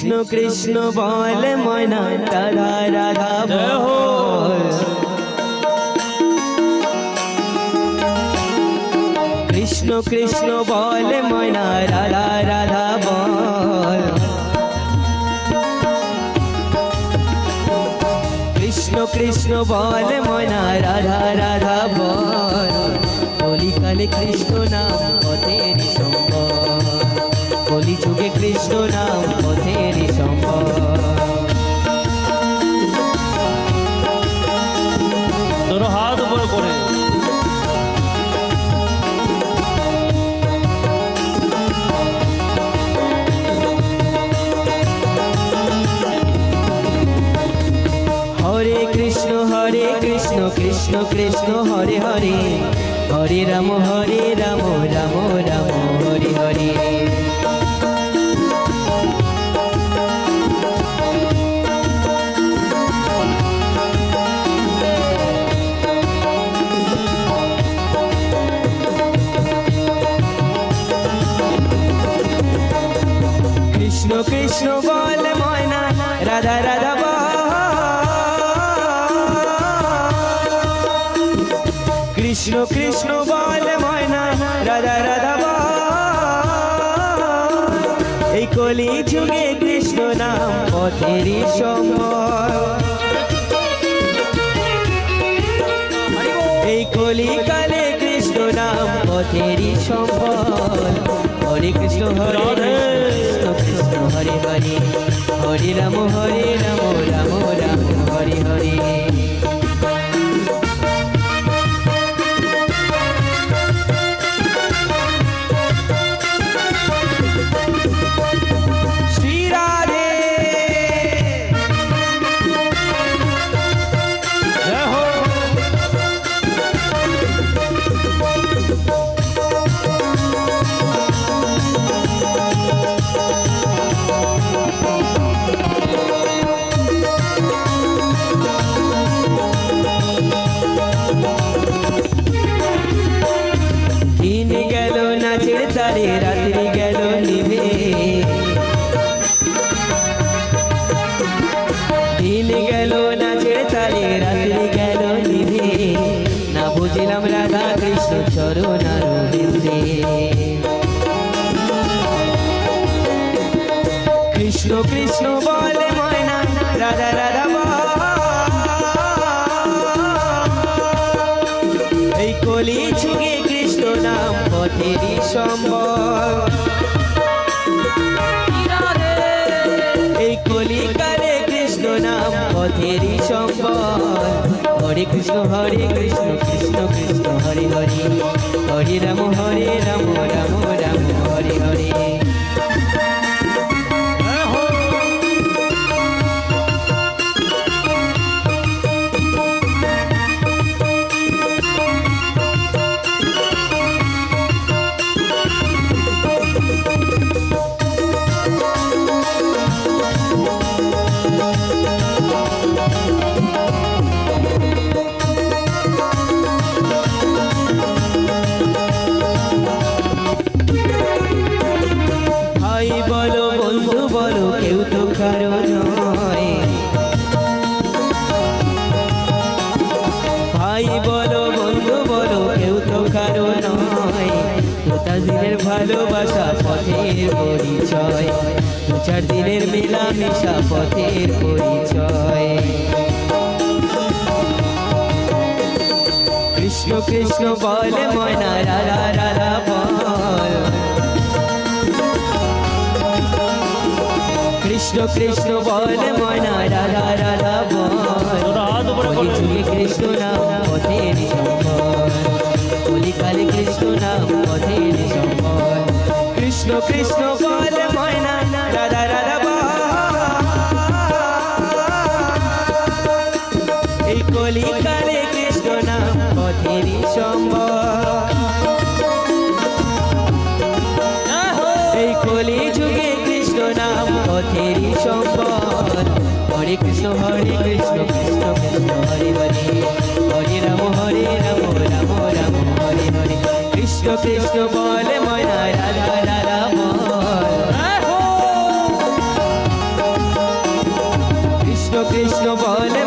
कृष्ण कृष्ण बोल मैना राधा राधा बोल कृष्ण कृष्ण बोल मैना राधा राधा बोल कृष्ण कृष्ण बोल मैना राधा राधा बोल कलि काले कृष्ण नाम पथेरी सम्पद कलि जुगे कृष्ण नाम पथेरी सम्पद दोनों हाथ ऊपर करे हरे कृष्ण कृष्ण कृष्ण हरे हरे हरे राम राम राम हरे हरे कृष्ण कृष्ण बोल मैना राधा राधा बोल कृष्ण कृष्ण बोल मैना राधा राधा बोल এই কলি যুগে কৃষ্ণ নাম পথেরি সম্পদ এই কলি কালে কৃষ্ণ নাম পথেরি সম্পদ হরে কৃষ্ণ কৃষ্ণ কৃষ্ণ হরে হরে হরে রাম রাম রাম হরে হরে तारे रात्रि गेलो निभे दिन गेलो नाचेर तारे रात्रि गेलो निभे ना बुझिलाम राधा कृष्ण चरण आरोहिते कृष्ण कृष्ण बोले मैना राधा राधा बोल कलि जुगे कृष्ण नाम पथेरी सम्पद कलि काले कृष्ण नाम पथेरी सम्पद हरे कृष्ण कृष्ण कृष्ण हरे हरे हरे राम राम राम हरे हरे भाई बोलो बंधु बोलो केउ तो कारो नय দুটা দিনের ভালোবাসা পথের পরিচয় দু চার দিনের মেলামেশা পথের পরিচয় কৃষ্ণ কৃষ্ণ বলে ময়না রাধা রাধা বল कृष्ण कृष्ण बोल मैना राधा राधा बोल जुगे कृष्ण नाम पथेरी सम्पद कलि काले कृष्ण नाम पथेरी सम्पद कृष्ण कृष्ण बोल मैना राधा राधा बोल कलि काले कृष्ण नाम पथेरी सम्पद कलि जुगे नाम पथेरी सम्पद हरे कृष्ण कृष्ण कृष्ण हरे हरे हरे राम राम राम हरे हरे कृष्ण कृष्ण बोले मैना राधा राधा बोल কৃষ্ণ বল